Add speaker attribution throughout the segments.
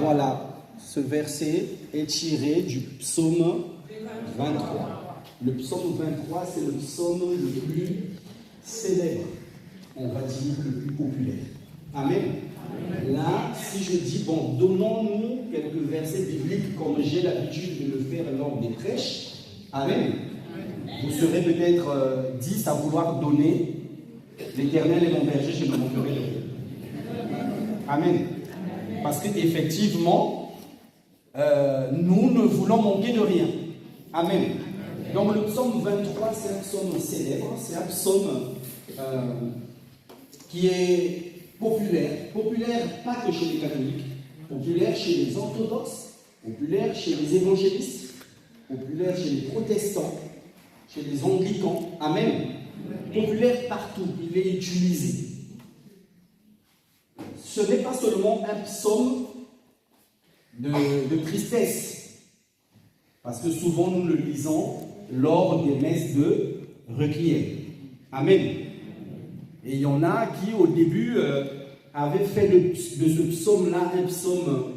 Speaker 1: Voilà, ce verset est tiré du psaume 23. Le psaume 23, c'est le psaume le plus célèbre, on va dire le plus populaire. Amen. Là, si je dis, bon, donnons-nous quelques versets bibliques comme j'ai l'habitude de le faire lors des prêches. Amen. Vous serez peut-être 10 à vouloir donner. L'Éternel est mon berger, je ne manquerai de rien. Amen. Parce qu'effectivement, nous ne voulons manquer de rien. Amen. Donc le psaume 23, c'est un psaume célèbre, c'est un psaume qui est populaire. Populaire pas que chez les catholiques, populaire chez les orthodoxes, populaire chez les évangélistes, populaire chez les protestants, chez les anglicans. Amen. Populaire partout, il est utilisé. Ce n'est pas seulement un psaume de tristesse, parce que souvent nous le lisons lors des messes de requiem. Amen. Et il y en a qui au début avaient fait de ce psaume-là un psaume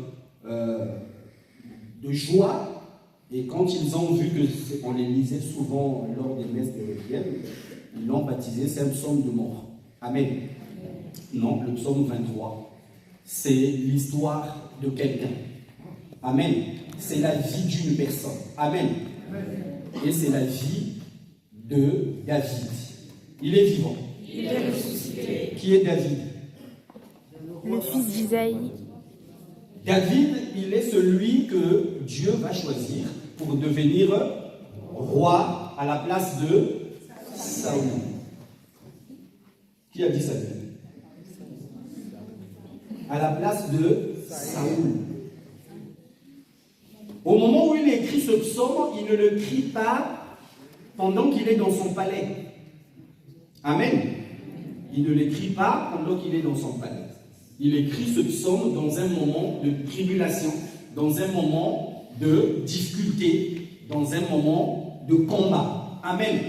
Speaker 1: de joie, et quand ils ont vu qu'on les lisait souvent lors des messes de requiem, ils l'ont baptisé, c'est un psaume de mort. Amen. Non, le psaume 23, c'est l'histoire de quelqu'un. Amen. C'est la vie d'une personne. Amen. Et c'est la vie de David. Il est vivant.
Speaker 2: Il est ressuscité.
Speaker 1: Qui est David?
Speaker 3: Le fils d'Isaïe.
Speaker 1: David, il est celui que Dieu va choisir pour devenir roi à la place de Saül. Qui a dit ça? À la place de Saül. Au moment où il écrit ce psaume, il ne le crie pas pendant qu'il est dans son palais. Amen. Il ne l'écrit pas pendant qu'il est dans son palais. Il écrit ce psaume dans un moment de tribulation, dans un moment de difficulté, dans un moment de combat. Amen.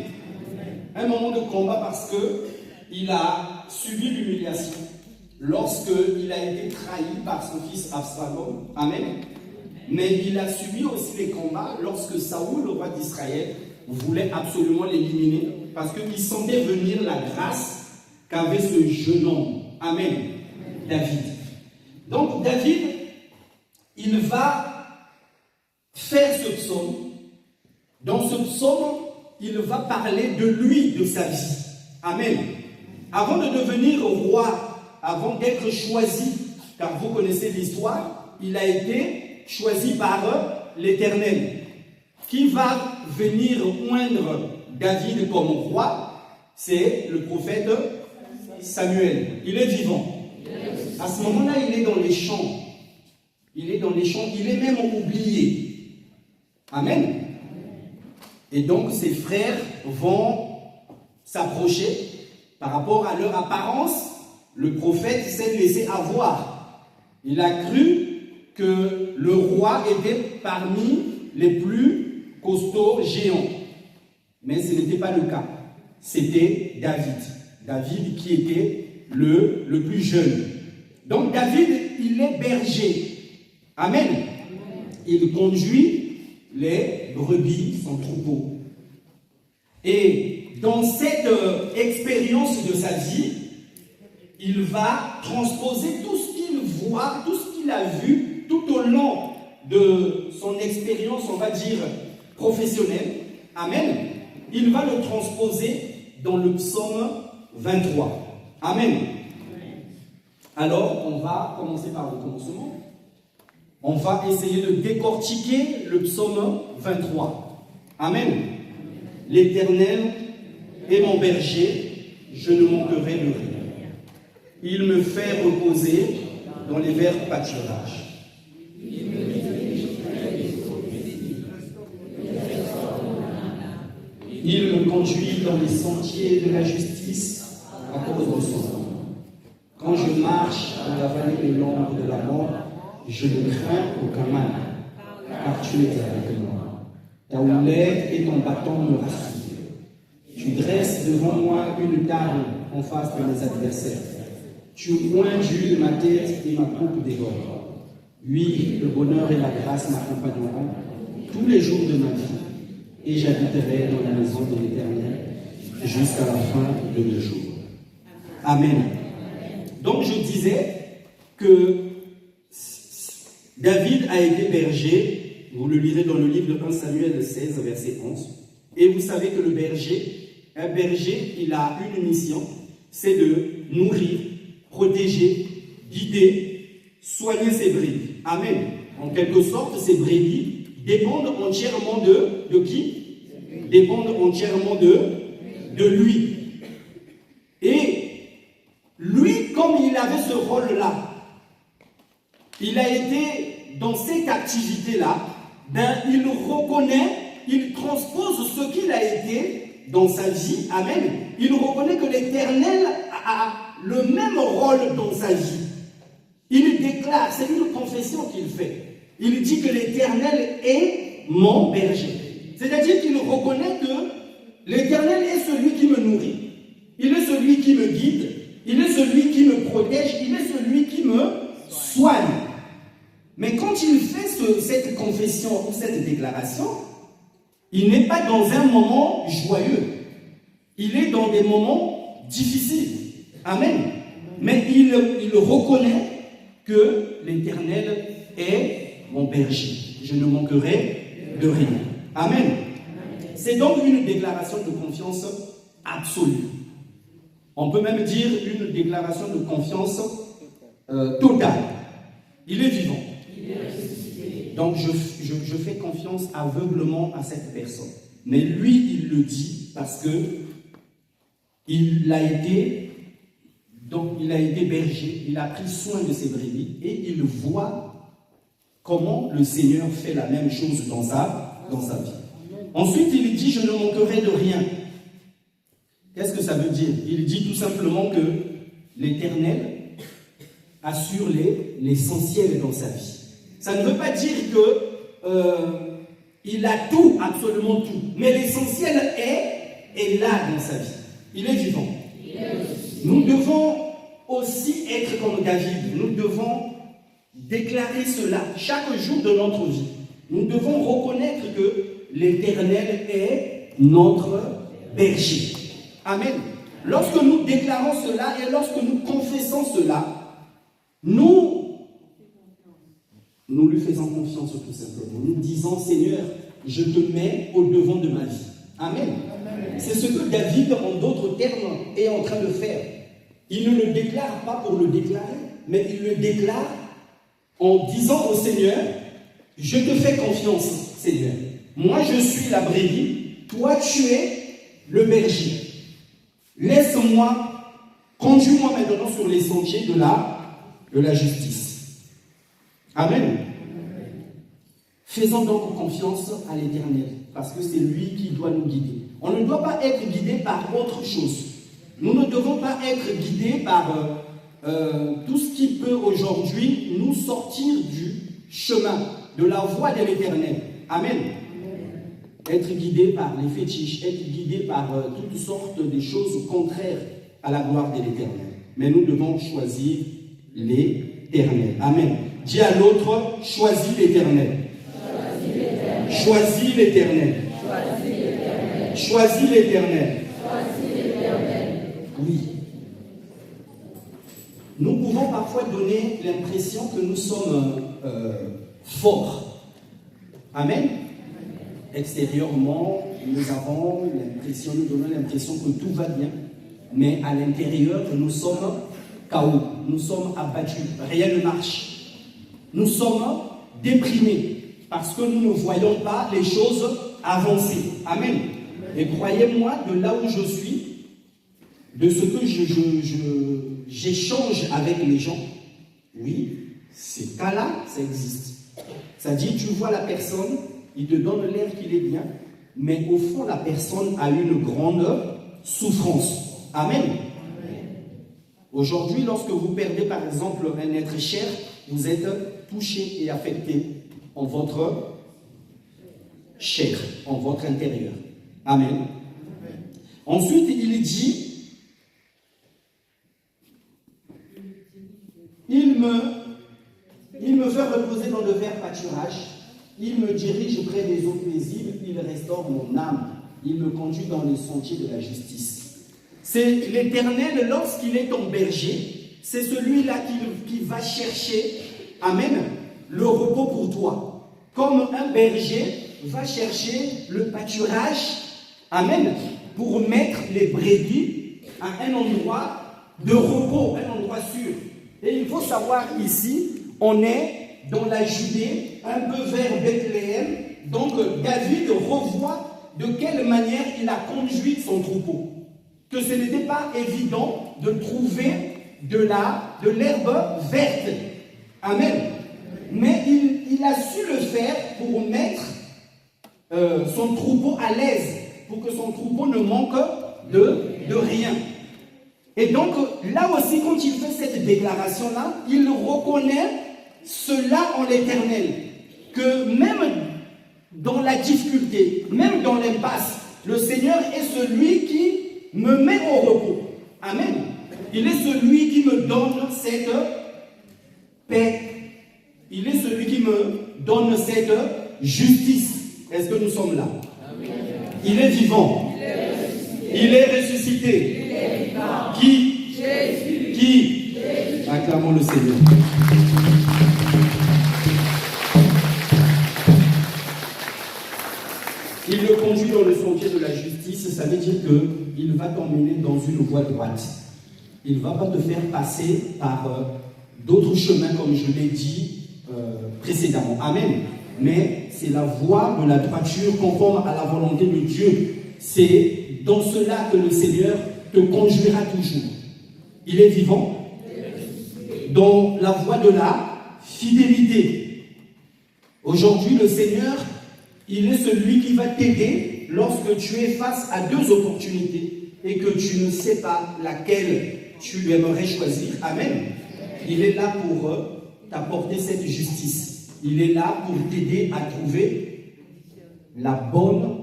Speaker 1: Un moment de combat parce qu'il a subi l'humiliation lorsqu'il a été trahi par son fils Absalom. Amen. Mais il a subi aussi les combats lorsque Saoul, le roi d'Israël, voulait absolument l'éliminer parce qu'il sentait venir la grâce qu'avait ce jeune homme. Amen. David. Donc David, il va faire ce psaume. Dans ce psaume, il va parler de lui, de sa vie. Amen. Avant de devenir roi, avant d'être choisi, car vous connaissez l'histoire, il a été choisi par l'Éternel, qui va venir oindre David comme roi. C'est le prophète Samuel. Il est vivant. À ce moment-là, il est dans les champs. Il est dans les champs, il est même oublié. Amen. Et donc, ses frères vont s'approcher par rapport à leur apparence. Le prophète s'est laissé avoir. Il a cru que le roi était parmi les plus costauds géants. Mais ce n'était pas le cas. C'était David. David qui était le plus jeune. Donc David, il est berger. Amen. Il conduit les brebis, son troupeau. Et dans cette expérience de sa vie, il va transposer tout ce qu'il voit, tout ce qu'il a vu tout au long de son expérience, on va dire, professionnelle. Amen. Il va le transposer dans le psaume 23. Amen. Alors, on va commencer par le commencement. On va essayer de décortiquer le psaume 23. Amen. L'Éternel est mon berger, je ne manquerai de rien. Il me fait reposer dans les verts pâturages. Il me conduit dans les sentiers de la justice à cause de son nom. Quand je marche dans la vallée de l'ombre de la mort, je ne crains aucun mal, car tu es avec moi. Ta houlette et ton bâton me rassurent. Tu dresses devant moi une table en face de mes adversaires. Tu oins d'huile ma tête et ma coupe déborde. Oui, le bonheur et la grâce m'accompagneront tous les jours de ma vie, et j'habiterai dans la maison de l'Éternel jusqu'à la fin de mes jours. Amen. Donc je disais que David a été berger, vous le lirez dans le livre de 1 Samuel 16, verset 11, et vous savez que un berger, il a une mission, c'est de nourrir, protéger, guider, soigner ses brebis. Amen. En quelque sorte, ces brebis dépendent entièrement de qui? Dépendent entièrement de lui. Et lui, comme il avait ce rôle-là, il a été dans cette activité-là, il reconnaît, il transpose ce qu'il a été dans sa vie. Amen. Il reconnaît que l'Éternel a le même rôle dans sa vie. Il déclare, c'est une confession qu'il fait. Il dit que l'Éternel est mon berger. C'est-à-dire qu'il reconnaît que l'Éternel est celui qui me nourrit. Il est celui qui me guide. Il est celui qui me protège. Il est celui qui me soigne. Mais quand il fait cette confession ou cette déclaration, il n'est pas dans un moment joyeux. Il est dans des moments difficiles. Amen. Mais il reconnaît que l'Éternel est mon berger. Je ne manquerai de rien. Amen. C'est donc une déclaration de confiance absolue. On peut même dire une déclaration de confiance totale. Il est vivant. Donc je fais confiance aveuglement à cette personne. Mais lui, il le dit parce que il a été berger, il a pris soin de ses brebis et il voit comment le Seigneur fait la même chose dans sa vie. Ensuite, il dit, je ne manquerai de rien. Qu'est-ce que ça veut dire? Il dit tout simplement que l'Éternel assure l'essentiel dans sa vie. Ça ne veut pas dire qu'il a tout, absolument tout. Mais l'essentiel est là dans sa vie. Il est vivant. Nous devons aussi être comme David. Nous devons déclarer cela chaque jour de notre vie. Nous devons reconnaître que l'Éternel est notre berger. Amen. Lorsque nous déclarons cela et lorsque nous confessons cela, nous lui faisons confiance tout simplement. Nous disons, Seigneur, je te mets au devant de ma vie. Amen. C'est ce que David, en d'autres termes, est en train de faire. Il ne le déclare pas pour le déclarer, mais il le déclare en disant au Seigneur, je te fais confiance, Seigneur. Moi, je suis la brebis, toi, tu es le berger. Laisse-moi, conduis-moi maintenant sur les sentiers de la justice. Amen. Faisons donc confiance à l'Éternel, parce que c'est lui qui doit nous guider. On ne doit pas être guidé par autre chose. Nous ne devons pas être guidés par tout ce qui peut aujourd'hui nous sortir du chemin, de la voie de l'Éternel. Amen. Être guidé par les fétiches, être guidé par toutes sortes de choses contraires à la gloire de l'Éternel. Mais nous devons choisir l'Éternel. Amen. Dis à l'autre, choisis l'Éternel. Choisis l'Éternel. Choisis l'Éternel. Oui. Nous pouvons parfois donner l'impression que nous sommes forts. Amen. Extérieurement, nous donnons l'impression que tout va bien. Mais à l'intérieur, nous sommes KO. Nous sommes abattus. Rien ne marche. Nous sommes déprimés parce que nous ne voyons pas les choses avancer. Amen. Et croyez-moi, de là où je suis, de ce que j'échange avec les gens, oui, ces cas-là, ça existe. C'est-à-dire, tu vois la personne, il te donne l'air qu'il est bien, mais au fond, la personne a une grande souffrance. Amen. Aujourd'hui, lorsque vous perdez, par exemple, un être cher, vous êtes touché et affecté en votre chair, en votre intérieur. Amen. Ensuite, il dit, il me me fait reposer dans de verts pâturages. Il me dirige près des eaux paisibles. Il restaure mon âme. Il me conduit dans les sentiers de la justice. C'est l'Éternel, lorsqu'il est ton berger, c'est celui-là qui va chercher, amen, le repos pour toi. Comme un berger va chercher le pâturage, amen, pour mettre les brebis à un endroit de repos, un endroit sûr. Et il faut savoir ici, on est dans la Judée, un peu vers Bethléem. Donc David revoit de quelle manière il a conduit son troupeau. Que ce n'était pas évident de trouver de l'herbe verte. Amen. Mais il a su le faire pour mettre son troupeau à l'aise, pour que son troupeau ne manque de rien. Et donc, là aussi, quand il fait cette déclaration-là, il reconnaît cela en l'Éternel. Que même dans la difficulté, même dans l'impasse, le Seigneur est celui qui me met au repos. Amen. Il est celui qui me donne cette paix. Il est celui qui me donne cette justice. Est-ce que nous sommes là? Amen. Il est vivant. Il est ressuscité. Il est vivant. Qui? Jésus. Qui? Jésus. Acclamons le Seigneur. Il le conduit dans le sentier de la justice. Ça veut dire qu'il va t'emmener dans une voie droite. Il ne va pas te faire passer par d'autres chemins, comme je l'ai dit précédemment. Amen. Mais c'est la voie de la droiture conforme à la volonté de Dieu. C'est dans cela que le Seigneur te conduira toujours. Il est vivant. Dans la voie de la fidélité. Aujourd'hui, le Seigneur, il est celui qui va t'aider lorsque tu es face à deux opportunités et que tu ne sais pas laquelle tu aimerais choisir. Amen. Il est là pour t'apporter cette justice. Il est là pour t'aider à trouver la bonne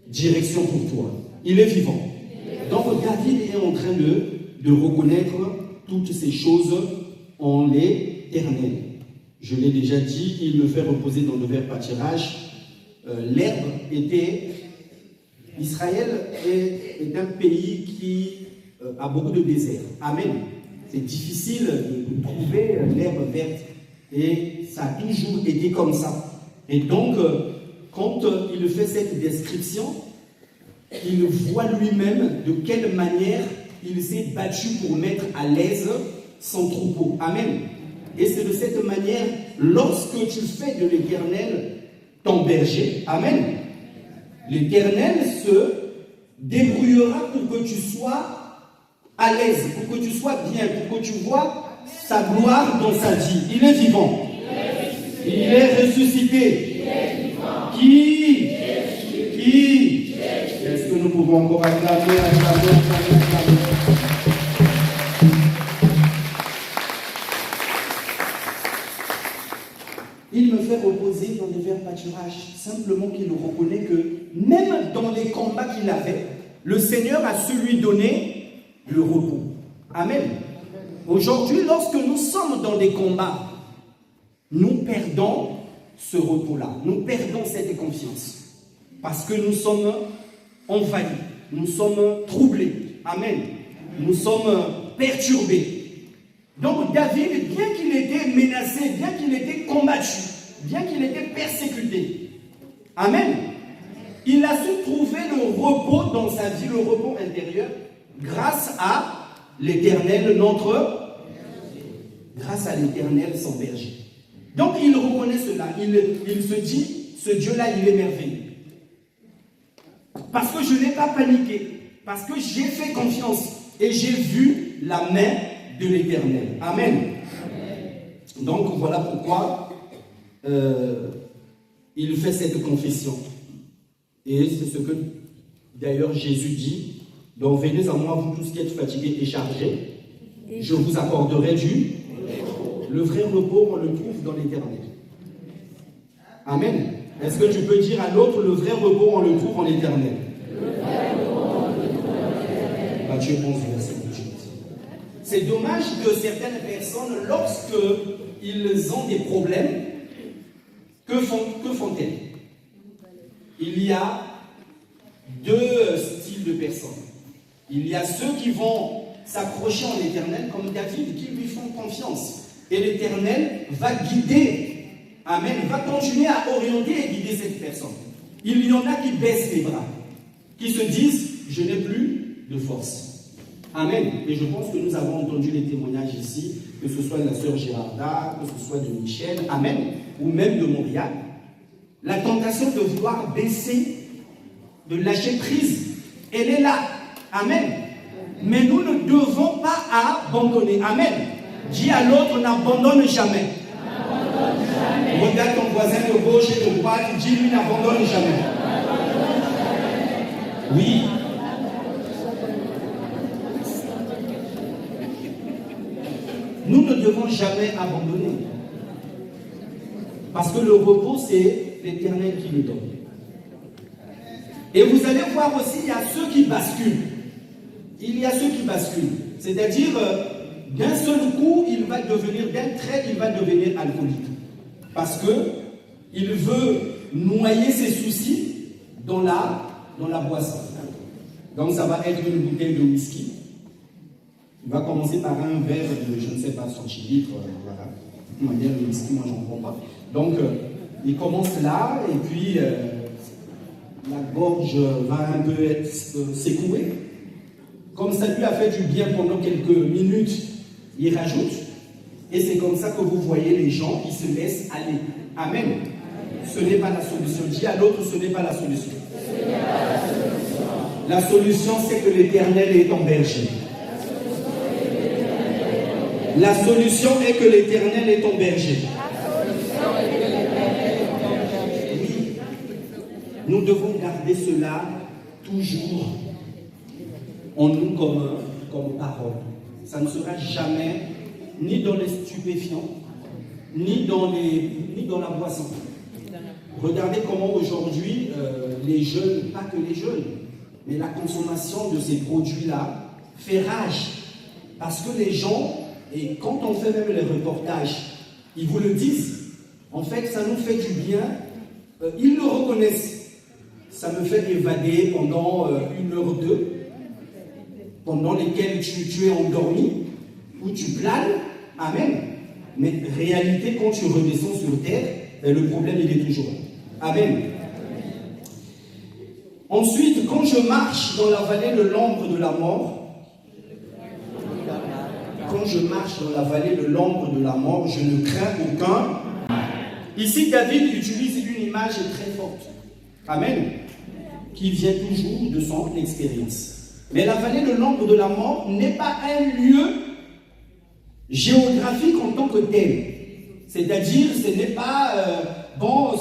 Speaker 1: direction pour toi. Il est vivant. Donc David est en train de reconnaître toutes ces choses en l'Éternel. Je l'ai déjà dit, il me fait reposer dans le vert pâturage. L'herbe était... Israël est un pays qui a beaucoup de déserts. Amen. C'est difficile de trouver l'herbe verte. Et ça a toujours été comme ça. Et donc, quand il fait cette description, il voit lui-même de quelle manière il s'est battu pour mettre à l'aise son troupeau. Amen. Et c'est de cette manière, lorsque tu fais de l'Éternel ton berger, amen, l'Éternel se débrouillera pour que tu sois à l'aise, pour que tu sois bien, pour que tu vois sa gloire dans sa vie. Il est vivant. Il est ressuscité. Qui? Est-ce que nous pouvons encore acclamer? Il me fait reposer dans des verts pâturages, simplement qu'il reconnaît que même dans les combats qu'il avait, le Seigneur a su lui donner le repos. Amen. Aujourd'hui, lorsque nous sommes dans des combats, nous perdons ce repos-là, nous perdons cette confiance, parce que nous sommes envahis, nous sommes troublés. Amen. Nous sommes perturbés. Donc David, bien qu'il était menacé, bien qu'il était combattu, bien qu'il était persécuté, amen, il a su trouver le repos dans sa vie, le repos intérieur, grâce à l'Éternel, grâce à l'Éternel, son berger. Donc il reconnaît cela, il se dit, ce Dieu-là, il est merveilleux. Parce que je n'ai pas paniqué, parce que j'ai fait confiance et j'ai vu la main de l'Éternel. Amen. Amen. Donc voilà pourquoi il fait cette confession. Et c'est ce que d'ailleurs Jésus dit. Donc venez à moi, vous tous qui êtes fatigués et chargés, je vous accorderai le vrai repos, on le trouve dans l'Éternel. Amen. Est-ce que tu peux dire à l'autre, le vrai repos, on le trouve en l'Éternel? Matthieu 11, verset 18. C'est dommage que certaines personnes, lorsqu'ils ont des problèmes, que font-elles? Il y a deux styles de personnes. Il y a ceux qui vont s'accrocher en l'Éternel, comme David, qui lui font confiance. Et l'Éternel va guider, amen, va continuer à orienter et guider cette personne. Il y en a qui baissent les bras, qui se disent, je n'ai plus de force. Amen. Et je pense que nous avons entendu les témoignages ici, que ce soit de la sœur Gérarda, que ce soit de Michel, amen, ou même de Montréal. La tentation de vouloir baisser, de lâcher prise, elle est là. Amen. Mais nous ne devons pas abandonner. Amen. Dis à l'autre, n'abandonne jamais. Regarde ton voisin de gauche et de droite, dis-lui, n'abandonne jamais. Oui. Nous ne devons jamais abandonner. Parce que le repos, c'est l'Éternel qui le donne. Et vous allez voir aussi, il y a ceux qui basculent. Il y a ceux qui basculent. C'est-à-dire, d'un seul coup, d'un trait, il va devenir alcoolique. Parce qu'il veut noyer ses soucis dans la boisson. Donc, ça va être une bouteille de whisky. Il va commencer par un verre de, je ne sais pas, 100 litres. Voilà. On va dire le whisky, moi, j'en prends pas. Donc, il commence là, et puis la gorge va un peu s'écouer. Comme ça lui a fait du bien pendant quelques minutes, il rajoute. Et c'est comme ça que vous voyez les gens qui se laissent aller. Amen. Ce n'est pas la solution. Dis à l'autre, ce n'est pas la solution. La solution, c'est que l'Éternel est ton berger. La solution est que l'Éternel est ton berger. Oui. Nous devons garder cela toujours en nous comme parole. Ça ne sera jamais ni dans les stupéfiants, ni dans la boisson. Regardez comment aujourd'hui les jeunes, pas que les jeunes, mais la consommation de ces produits-là fait rage. Parce que les gens, et quand on fait même les reportages, ils vous le disent, en fait ça nous fait du bien, ils le reconnaissent. Ça me fait évader pendant 1h02, pendant lesquelles tu es endormi, ou tu planes, amen. Mais réalité, quand tu redescends sur terre, le problème il est toujours là. Amen. Ensuite, quand je marche dans la vallée de l'ombre de la mort, je ne crains aucun. Ici, David utilise une image très forte. Amen. Qui vient toujours de son expérience. Mais la vallée de l'ombre de la mort n'est pas un lieu géographique en tant que tel. C'est-à-dire, ce n'est pas...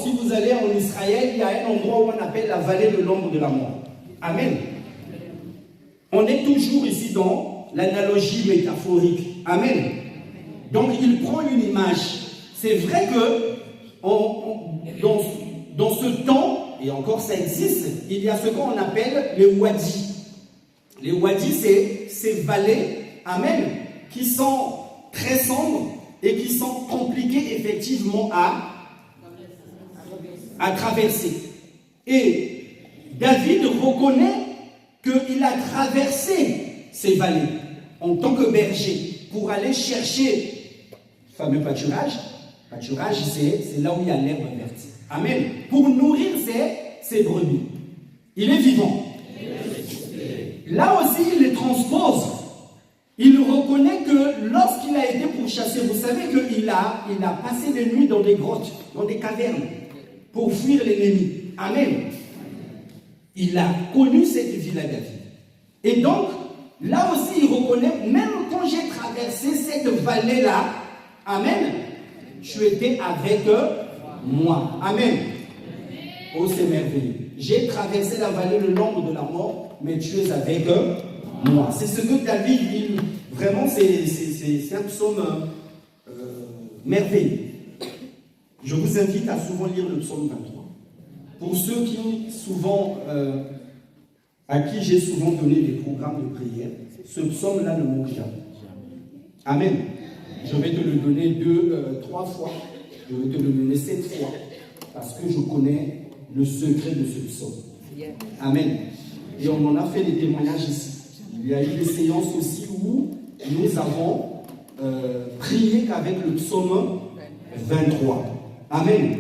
Speaker 1: si vous allez en Israël, il y a un endroit où on appelle la vallée de l'ombre de la mort. Amen. On est toujours ici dans l'analogie métaphorique. Amen. Donc, il prend une image. C'est vrai que dans ce temps, et encore ça existe, il y a ce qu'on appelle les wadis. Les wadis, c'est ces vallées, amen, qui sont très sombres et qui sont compliquées effectivement à traverser. Et David reconnaît qu'il a traversé ces vallées en tant que berger pour aller chercher le fameux pâturage. Pâturage, c'est là où il y a l'herbe verte. Amen. Pour nourrir ses brebis. Il est vivant. Là aussi, il les transpose. Il reconnaît que lorsqu'il a été pourchassé, vous savez qu'il a passé des nuits dans des grottes, dans des cavernes, pour fuir l'ennemi. Amen. Il a connu cette vie-là, David. Et donc, là aussi, il reconnaît, même quand j'ai traversé cette vallée-là, amen, tu étais avec moi. Amen. Oh, c'est merveilleux. J'ai traversé la vallée de l'ombre de la mort, mais tu es avec moi. C'est ce que David dit. Vraiment, c'est un psaume merveilleux. Je vous invite à souvent lire le psaume 23. Pour ceux à qui j'ai souvent donné des programmes de prière, ce psaume-là ne manque jamais. Amen. Je vais te le donner 3 fois. Je vais te le donner 7 fois. Parce que je connais le secret de ce psaume. Amen. Et on en a fait des témoignages ici. Il y a eu des séances aussi où nous avons prié qu'avec le psaume 23. Amen.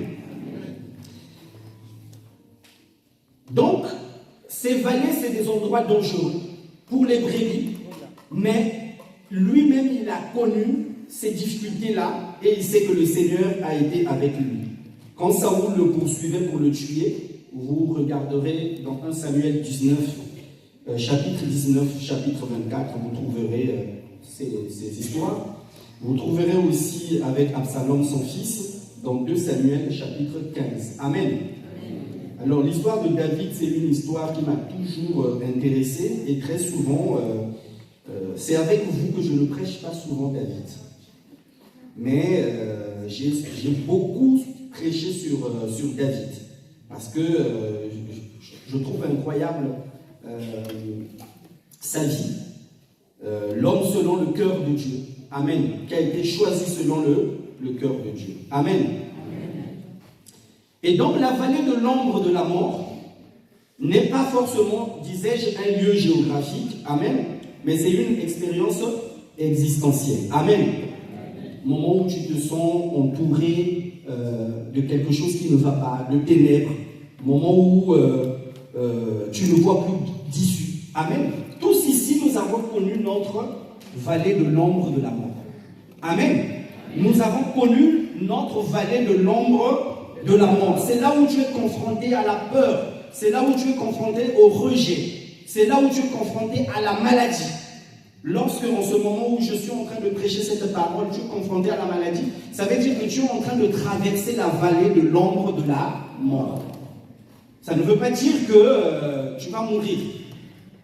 Speaker 1: Donc, ces vallées, c'est des endroits dangereux pour les brebis, mais lui-même, il a connu ces difficultés-là et il sait que le Seigneur a été avec lui. Quand Saoul le poursuivait pour le tuer, vous regarderez dans 1 Samuel 19, chapitre 19, chapitre 24, vous trouverez ces histoires. Vous trouverez aussi avec Absalom, son fils, dans 2 Samuel, chapitre 15. Amen. Alors, l'histoire de David, c'est une histoire qui m'a toujours intéressé, et très souvent, c'est avec vous que je ne prêche pas souvent David. Mais j'ai beaucoup prêché sur David, parce que je trouve incroyable sa vie, l'homme selon le cœur de Dieu. Amen. Qui a été choisi selon le cœur de Dieu. Amen. Et donc la vallée de l'ombre de la mort n'est pas forcément, disais-je, un lieu géographique, amen, mais c'est une expérience existentielle. Amen. Moment où tu te sens entouré de quelque chose qui ne va pas, de ténèbres, moment où tu ne vois plus d'issue. Amen. Tous ici, nous avons connu notre vallée de l'ombre de la mort. Amen. Nous avons connu notre vallée de l'ombre de la mort. C'est là où tu es confronté à la peur. C'est là où tu es confronté au rejet. C'est là où tu es confronté à la maladie. Lorsque, en ce moment où je suis en train de prêcher cette parole, tu es confronté à la maladie, ça veut dire que tu es en train de traverser la vallée de l'ombre de la mort. Ça ne veut pas dire que tu vas mourir.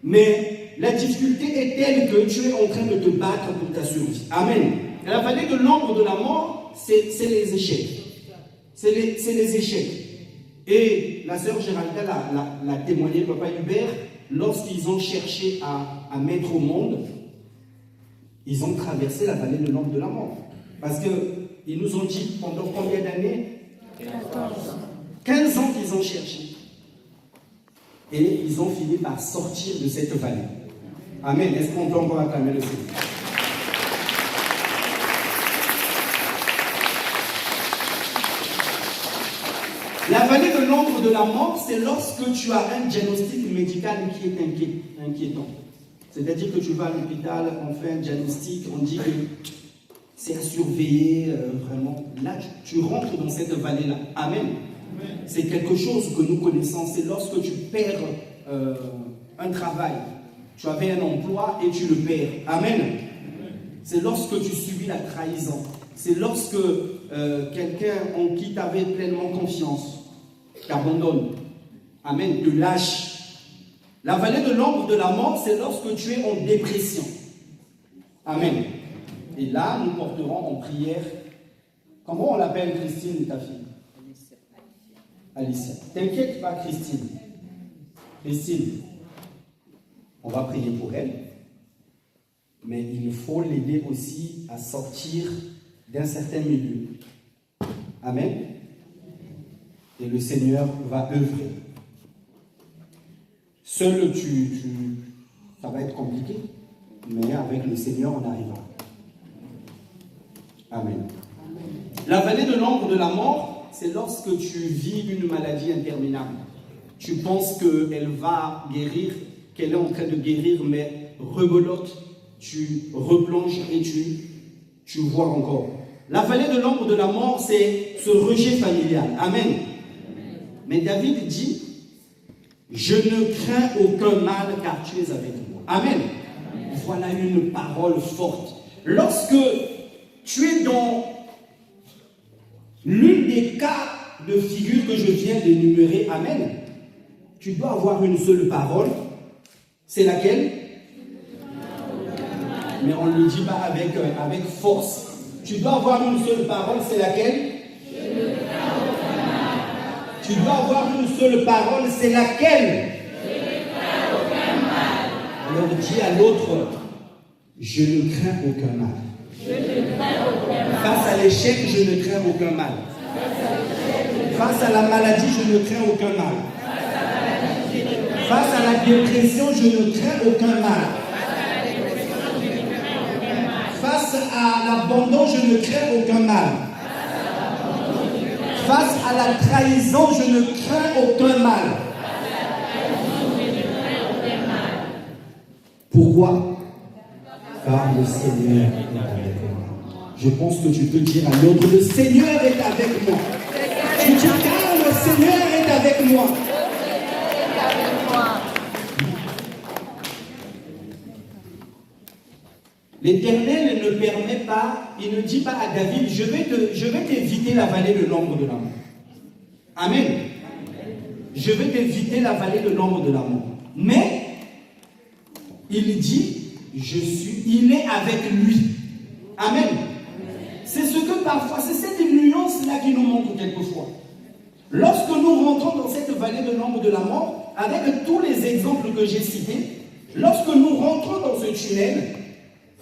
Speaker 1: Mais la difficulté est telle que tu es en train de te battre pour ta survie. Amen. Et la vallée de l'ombre de la mort, c'est les échecs. C'est les échecs. Et la sœur Géralda l'a témoigné, papa Hubert, lorsqu'ils ont cherché à mettre au monde, ils ont traversé la vallée de l'ombre de la mort. Parce qu'ils nous ont dit, pendant combien d'années? 15 ans qu'ils ont cherché. Et ils ont fini par sortir de cette vallée. Amen. Est-ce qu'on peut encore acclamer le Seigneur? La vallée de l'ombre de la mort, c'est lorsque tu as un diagnostic médical qui est inquiétant. C'est-à-dire que tu vas à l'hôpital, on fait un diagnostic, on dit que c'est à surveiller, vraiment. Là, tu rentres dans cette vallée-là. Amen. C'est quelque chose que nous connaissons. C'est lorsque tu perds un travail. Tu avais un emploi et tu le perds. Amen. C'est lorsque tu subis la trahison. C'est lorsque quelqu'un en qui tu avais pleinement confiance t'abandonne. Amen. Te lâche. La vallée de l'ombre de la mort, c'est lorsque tu es en dépression. Amen. Et là, nous porterons en prière. Comment on l'appelle, Christine, ta fille? Alicia. T'inquiète pas, Christine. Christine, on va prier pour elle. Mais il faut l'aider aussi à sortir d'un certain milieu. Amen. Et le Seigneur va œuvrer. Seul ça va être compliqué, mais avec le Seigneur, on arrivera. Amen. La vallée de l'ombre de la mort, c'est lorsque tu vis une maladie interminable. Tu penses qu'elle va guérir, qu'elle est en train de guérir, mais rebelote, tu replonges et tu vois encore. La vallée de l'ombre de la mort, c'est ce rejet familial. Amen. Mais David dit, je ne crains aucun mal car tu es avec moi. Amen. Voilà une parole forte. Lorsque tu es dans l'une des cas de figure que je viens d'énumérer, amen, tu dois avoir une seule parole. C'est laquelle? Mais on ne le dit pas avec force. Tu dois avoir une seule parole, c'est laquelle? Tu dois avoir une seule parole, c'est laquelle? Alors dis à l'autre, je ne crains aucun mal. Face à l'échec, je ne crains aucun mal. Face à la maladie, je ne crains aucun mal. Face à la dépression, je ne crains aucun mal. Face à l'abandon, je ne crains aucun mal. Face à la trahison, je ne crains aucun mal. Pourquoi? Car le Seigneur est avec moi. Je pense que tu peux dire à l'autre, le Seigneur est avec moi. Tu dis, car le Seigneur est avec moi. L'Éternel ne permet pas, il ne dit pas à David, je vais t'éviter la vallée de l'ombre de la mort. Amen. Je vais t'éviter la vallée de l'ombre de la mort. Mais, il dit, il est avec lui. Amen. C'est ce que parfois, c'est cette nuance-là qui nous manque quelquefois. Lorsque nous rentrons dans cette vallée de l'ombre de la mort, avec tous les exemples que j'ai cités, lorsque nous rentrons dans ce tunnel,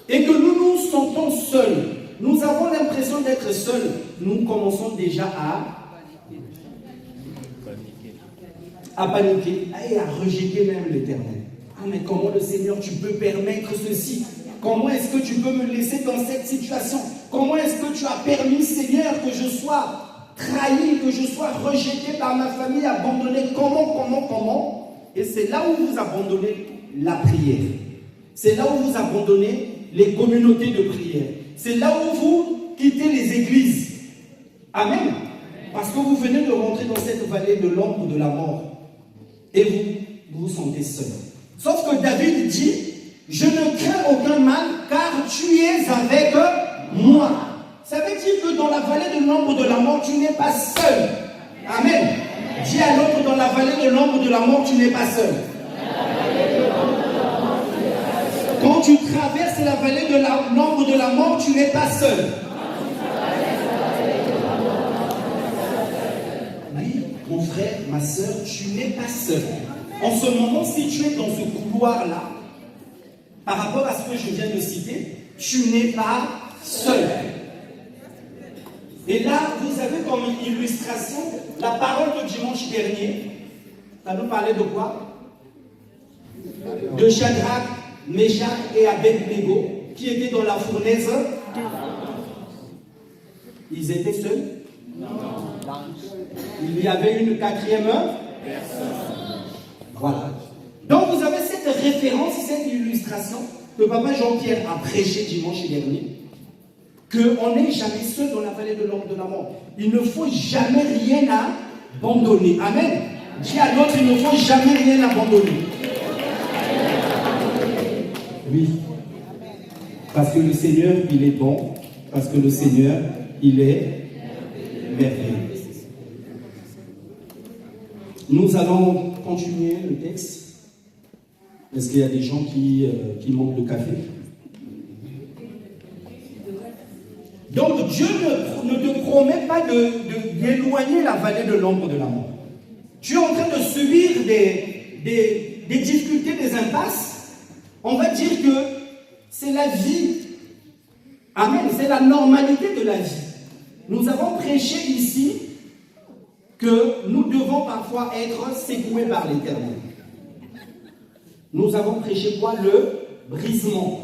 Speaker 1: et que nous nous sentons seuls, nous avons l'impression d'être seuls, nous commençons déjà à paniquer et à rejeter même l'Éternel. Ah, mais comment le Seigneur, tu peux permettre ceci? Comment est-ce que tu peux me laisser dans cette situation? Comment est-ce que tu as permis, Seigneur, que je sois trahi, que je sois rejeté par ma famille, abandonné? Comment? Et c'est là où vous abandonnez la prière. C'est là où vous abandonnez les communautés de prière. C'est là où vous quittez les églises. Amen. Parce que vous venez de rentrer dans cette vallée de l'ombre de la mort. Et vous vous sentez seul. Sauf que David dit, je ne crains aucun mal, car tu es avec moi. Ça veut dire que dans la vallée de l'ombre de la mort, tu n'es pas seul. Amen. Dis à l'autre, dans la vallée de l'ombre de la mort, tu n'es pas seul. Quand tu traverses la vallée de l'ombre de la mort, tu n'es pas seul. Oui, mon frère, ma soeur, tu n'es pas seul. En ce moment, si tu es dans ce couloir-là, par rapport à ce que je viens de citer, tu n'es pas seul. Et là, vous avez comme illustration la parole de dimanche dernier. Ça nous parlait de quoi? De Shadrach, Meshach et Abednego, qui étaient dans la fournaise. Ils étaient seuls? Non. Il y avait une quatrième personne. Voilà. Donc vous avez cette référence, cette illustration que Papa Jean-Pierre a prêché dimanche dernier, qu'on n'est jamais seul dans la vallée de l'ombre de la mort. Il ne faut jamais rien abandonner. Amen. Dis à l'autre, il ne faut jamais rien abandonner. Oui. Parce que le Seigneur, il est bon. Parce que le Seigneur, il est merveilleux. Nous allons continuer le texte. Est-ce qu'il y a des gens qui manquent de café? Donc Dieu ne te promet pas d'éloigner la vallée de l'ombre de la mort. Tu es en train de subir des difficultés, des impasses. On va dire que c'est la vie. Amen. C'est la normalité de la vie. Nous avons prêché ici que nous devons parfois être secoués par l'Éternel. Nous avons prêché quoi? Le brisement.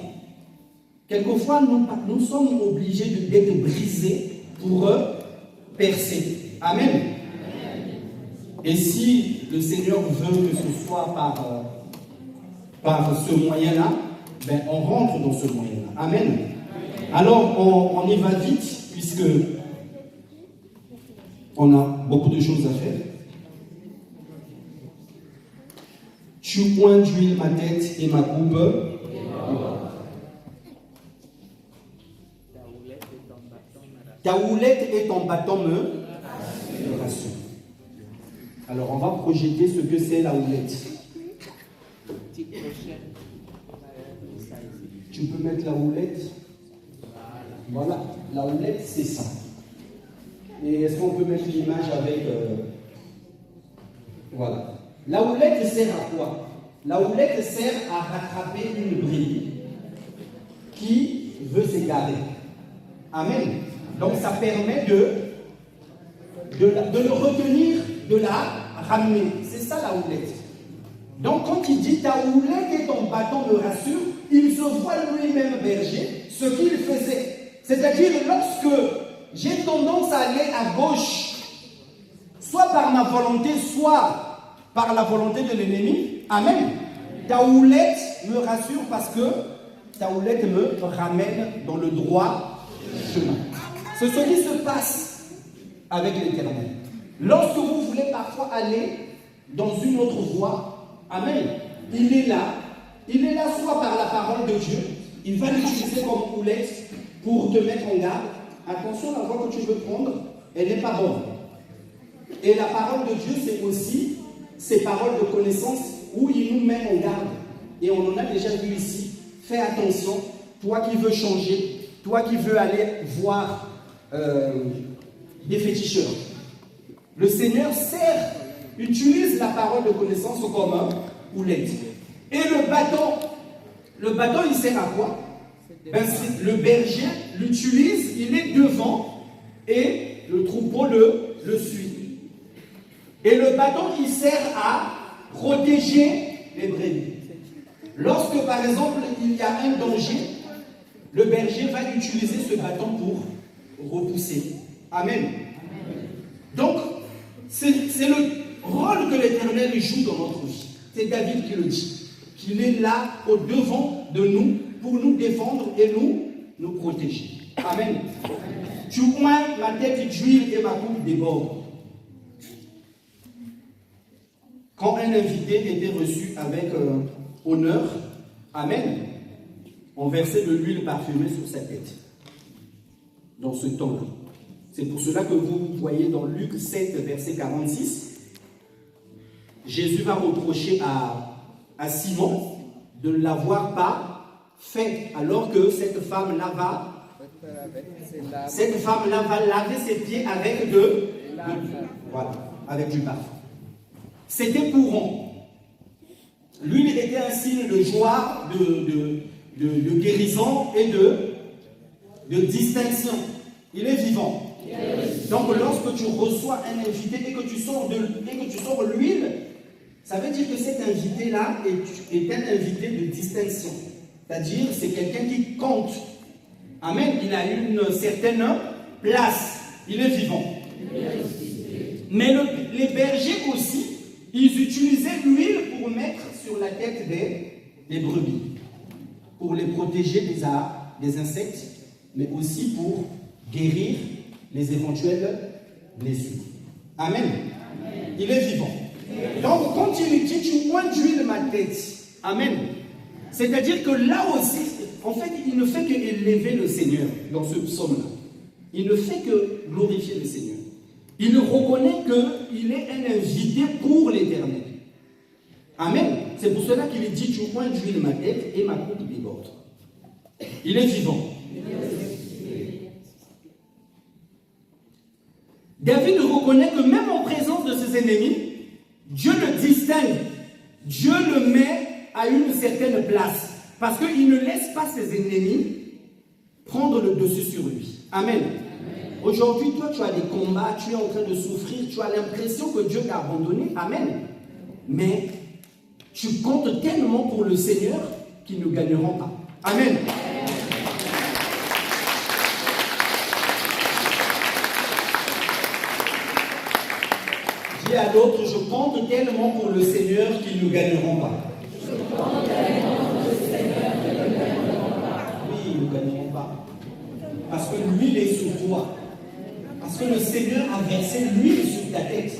Speaker 1: Quelquefois, nous sommes obligés d'être brisés pour percer. Amen. Et si le Seigneur veut que ce soit par ce moyen-là, ben on rentre dans ce moyen-là. Amen. Alors, on y va vite, puisque on a beaucoup de choses à faire. Tu oins d'huile ma tête et ma coupe. Ta houlette et ton bâton me rassurent. Alors, on va projeter ce que c'est la houlette. Tu peux mettre la houlette. Voilà, la houlette, c'est ça. Et est-ce qu'on peut mettre l'image avec... Voilà. La houlette sert à quoi? La houlette sert à rattraper une brebis qui veut s'égarer. Amen. Donc ça permet de le retenir, de la ramener. C'est ça la houlette. Donc quand il dit ta houlette et ton bâton me rassurent, il se voit lui-même berger, ce qu'il faisait. C'est-à-dire lorsque j'ai tendance à aller à gauche, soit par ma volonté, soit par la volonté de l'ennemi, amen. Ta houlette me rassure parce que ta houlette me ramène dans le droit chemin. C'est ce qui se passe avec l'Éternel. Lorsque vous voulez parfois aller dans une autre voie, amen, il est là soit par la parole de Dieu, il va l'utiliser comme houlette pour te mettre en garde. Attention, la voie que tu veux prendre, elle n'est pas bonne. Et la parole de Dieu, c'est aussi ces paroles de connaissance où il nous met en garde. Et on en a déjà vu ici. Fais attention, toi qui veux changer, toi qui veux aller voir des féticheurs. Le Seigneur utilise la parole de connaissance comme un houlette. Et le bâton, il sert à quoi? Le berger l'utilise, il est devant et le troupeau le suit. Et le bâton, il sert à protéger les brebis. Lorsque, par exemple, il y a un danger, le berger va utiliser ce bâton pour repousser. Amen. Donc, c'est le rôle que l'Éternel joue dans notre vie. C'est David qui le dit. Qu'il est là au devant de nous pour nous défendre et nous protéger. Amen. Tu oins ma tête d'huile et ma coupe déborde. Quand un invité était reçu avec honneur, amen, on versait de l'huile parfumée sur sa tête. Dans ce temps-là. C'est pour cela que vous voyez dans Luc 7, verset 46, Jésus va reprocher à Simon de ne l'avoir pas fait, alors que cette femme-là va laver ses pieds avec avec du parfum. C'était courant. L'huile était un signe de joie, de guérison et de distinction. Il est vivant. Donc lorsque tu reçois un invité et que tu sors l'huile, ça veut dire que cet invité-là est un invité de distinction. C'est-à-dire c'est quelqu'un qui compte. Amen. Il a une certaine place. Il est vivant. Mais les bergers aussi, ils utilisaient l'huile pour mettre sur la tête des brebis, pour les protéger des insectes, mais aussi pour guérir les éventuelles blessures. Amen. Il est vivant. Donc, quand il dit tu oins d'huile ma tête, amen. C'est-à-dire que là aussi, en fait, il ne fait que élever le Seigneur dans ce psaume-là. Il ne fait que glorifier le Seigneur. Il reconnaît qu'il est un invité pour l'Éternel. Amen. C'est pour cela qu'il dit tu oins d'huile ma tête et ma coupe déborde. Il est vivant. David reconnaît que même en présence de ses ennemis, Dieu le distingue. Dieu le met à une certaine place. Parce qu'il ne laisse pas ses ennemis prendre le dessus sur lui. Amen. Aujourd'hui, toi, tu as des combats, tu es en train de souffrir, tu as l'impression que Dieu t'a abandonné. Amen. Mais tu comptes tellement pour le Seigneur qu'ils ne gagneront pas. Amen. Dis à l'autre, je compte tellement pour le Seigneur qu'ils ne gagneront pas.
Speaker 2: Je compte tellement pour le Seigneur qu'ils ne gagneront pas.
Speaker 1: Oui, ils ne gagneront pas. Parce que l'huile est sur toi. Parce que le Seigneur a versé l'huile sur ta tête.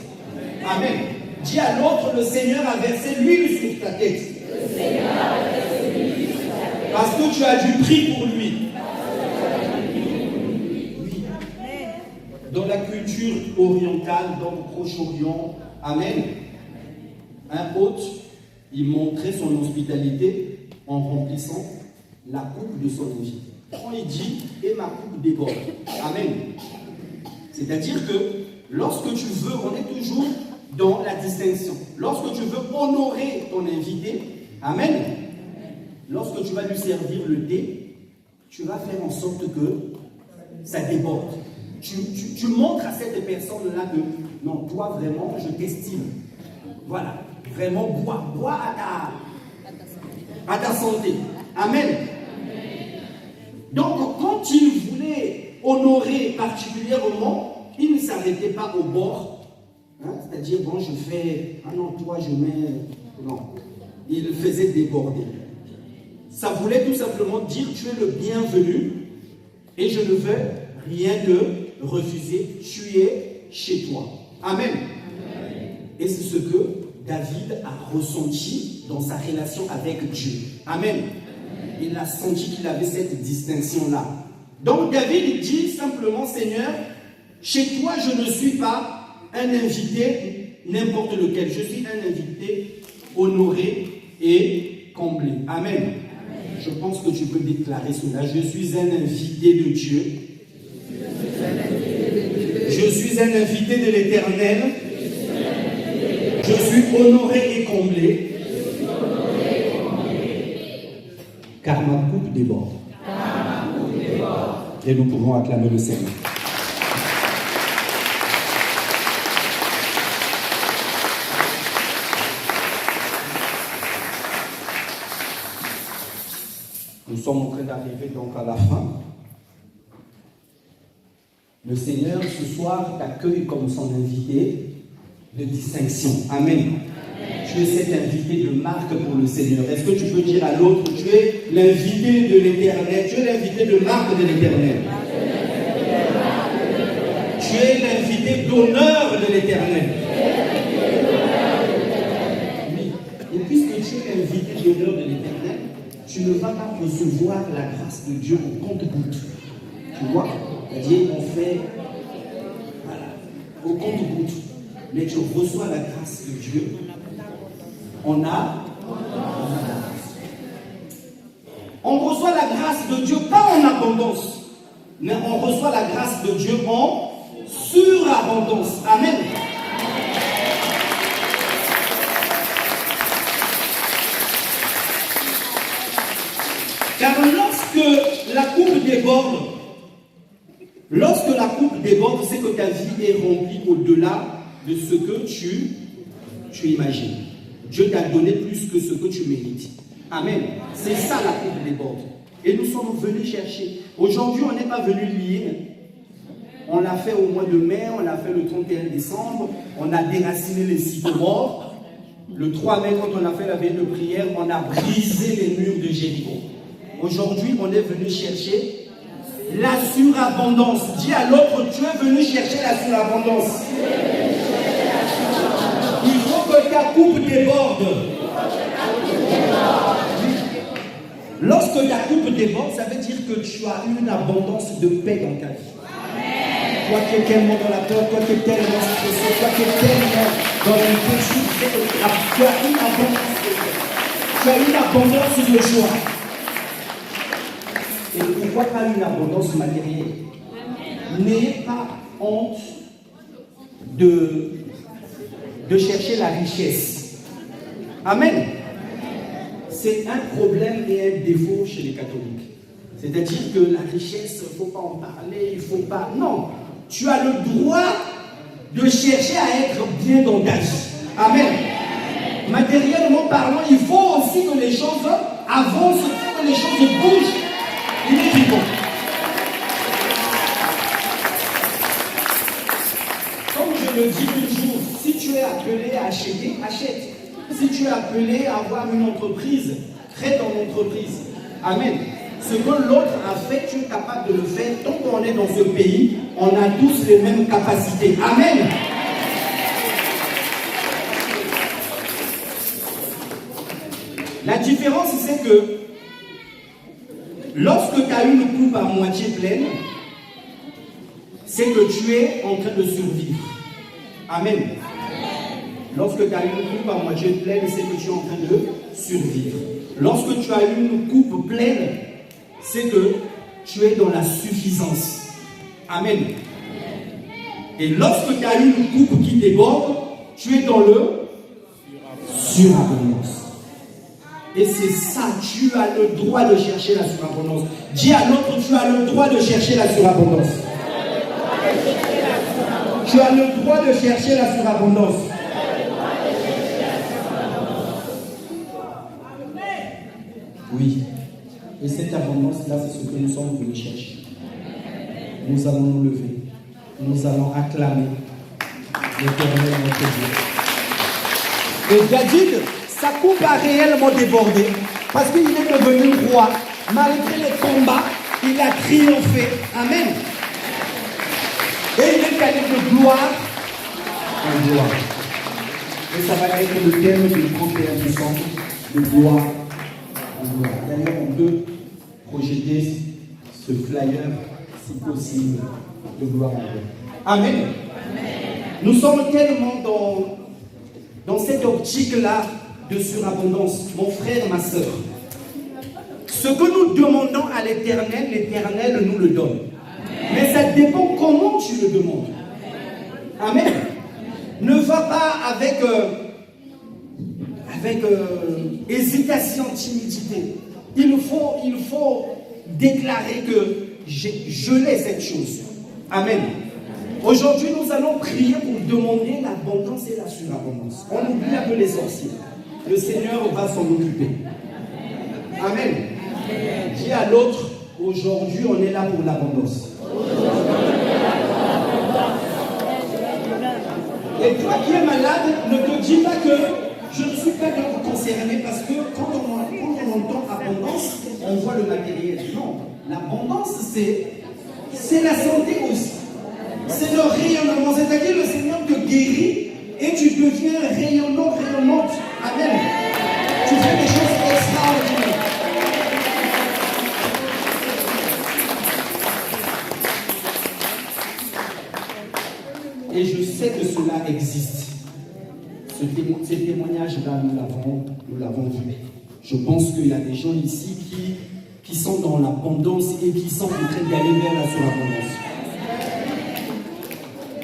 Speaker 1: Amen. Dis à l'autre, le Seigneur a versé l'huile sur ta tête.
Speaker 2: Le Seigneur a versé l'huile sur ta tête.
Speaker 1: Parce que tu as du prix pour lui. Oui. Dans la culture orientale, dans le Proche-Orient, amen, un hôte, il montrait son hospitalité en remplissant la coupe de son invité. Quand il dit, et ma coupe déborde. Amen. C'est-à-dire que lorsque tu veux, on est toujours dans la distinction. Lorsque tu veux honorer ton invité, amen, lorsque tu vas lui servir le thé, tu vas faire en sorte que ça déborde. Tu montres à cette personne-là que, non, toi vraiment, je t'estime. Voilà, vraiment, bois à ta santé. Amen. Donc, quand il voulait honorer particulièrement, il ne s'arrêtait pas au bord. Hein, c'est-à-dire, bon, je fais, ah non, toi, je mets... Non, il faisait déborder. Ça voulait tout simplement dire, tu es le bienvenu et je ne veux rien te refuser. Tu es chez toi. Amen. Et c'est ce que David a ressenti dans sa relation avec Dieu. Amen. Il a senti qu'il avait cette distinction-là. Donc David dit simplement, Seigneur, chez toi je ne suis pas un invité n'importe lequel. Je suis un invité honoré et comblé. Amen. Je pense que tu peux déclarer cela. Je suis un invité de Dieu. Je suis un invité de l'Éternel. Je suis honoré et comblé. Car ma coupe déborde. Et nous pouvons acclamer le Seigneur. Nous sommes en train d'arriver donc à la fin. Le Seigneur ce soir t'accueille comme son invité de distinction. Amen. Tu es cet invité de marque pour le Seigneur. Est-ce que tu peux dire à l'autre, tu es l'invité de l'Éternel, tu es l'invité de marque de l'Éternel. Tu es l'invité d'honneur de l'Éternel. Oui. Et puisque tu es l'invité d'honneur de l'Éternel, tu ne vas pas recevoir la grâce de Dieu au compte-gouttes. Tu vois? C'est-à-dire qu'on fait, voilà, au compte-gouttes. Mais tu reçois la grâce de Dieu. On reçoit la grâce de Dieu pas en abondance, mais on reçoit la grâce de Dieu en surabondance. Amen. Car lorsque la coupe déborde, c'est que ta vie est remplie au-delà de ce que tu imagines. Dieu t'a donné plus que ce que tu mérites. Amen. C'est ça la coupe déborde. Et nous sommes venus chercher. Aujourd'hui, on n'est pas venu lier. On l'a fait au mois de mai, on l'a fait le 31 décembre, on a déraciné les sycomores. Le 3 mai, quand on a fait la veille de prière, on a brisé les murs de Jéricho. Aujourd'hui, on est venu chercher la surabondance. Dis à l'autre, tu es venu chercher la surabondance. Il faut que ta coupe déborde. Lorsque ta coupe déborde, ça veut dire que tu as une abondance de paix dans ta vie. Toi qui es tellement dans la peur, toi qui es tellement stressé, toi qui es tellement dans l'inquiétude, tu as une abondance de paix. Tu as une abondance de joie. Et pourquoi pas une abondance matérielle? N'ayez pas honte de chercher la richesse. Amen. C'est un problème et un défaut chez les catholiques. C'est-à-dire que la richesse, il ne faut pas en parler, il ne faut pas... Non, tu as le droit de chercher à être bien dans ta vie. Amen. Matériellement parlant, il faut aussi que les choses avancent, que les choses bougent. Il est vivant. Comme je le dis toujours, si tu es appelé à acheter, achète. Si tu es appelé à avoir une entreprise, crée ton entreprise. Amen. Ce que l'autre a fait, tu es capable de le faire. Tant qu'on est dans ce pays, on a tous les mêmes capacités. Amen. La différence, c'est que lorsque tu as une coupe à moitié pleine, c'est que tu es en train de survivre. Amen. Lorsque tu as une coupe à moitié pleine, c'est que tu es en train de survivre. Lorsque tu as une coupe pleine, c'est que tu es dans la suffisance. Amen. Et lorsque tu as une coupe qui déborde, tu es dans le surabondance. Et c'est ça, tu as le droit de chercher la surabondance. Dis à l'autre, tu as le droit de chercher la surabondance. Tu as le droit de chercher la surabondance. Oui. Et cette abondance-là, c'est ce que nous sommes venus chercher. Nous allons nous lever. Nous allons acclamer l'Éternel notre Dieu. Et David, sa coupe a réellement débordé parce qu'il est devenu roi. Malgré les combats, il a triomphé. Amen. Et il est allé de gloire en gloire. Et ça va être le thème du 31 décembre, de gloire en gloire. D'ailleurs, on peut projeter ce flyer, si possible, de gloire en gloire. Amen. Nous sommes tellement dans cette optique-là de surabondance, mon frère, ma soeur. Ce que nous demandons à l'Éternel, l'Éternel nous le donne. Mais ça dépend comment tu le demandes. Amen. Ne va pas avec hésitation, timidité. Il faut déclarer que je l'ai cette chose. Amen. Aujourd'hui, nous allons prier pour demander l'abondance et la surabondance. On oublie un peu les sorciers. Le Seigneur va s'en occuper. Amen. Dis à l'autre, aujourd'hui, on est là pour l'abondance. Et toi qui es malade, ne te dis pas que je ne suis pas concerné, parce que quand on entend abondance, on voit le matériel. Non, l'abondance, c'est la santé aussi. C'est le rayonnement. C'est-à-dire le Seigneur te guérit et tu deviens rayonnant, rayonnante. Amen. Tu fais des choses extraordinaires. Et je sais que cela existe. Ces témoignages-là, nous l'avons vu. Je pense qu'il y a des gens ici qui sont dans l'abondance et qui sont en train d'aller vers la surabondance.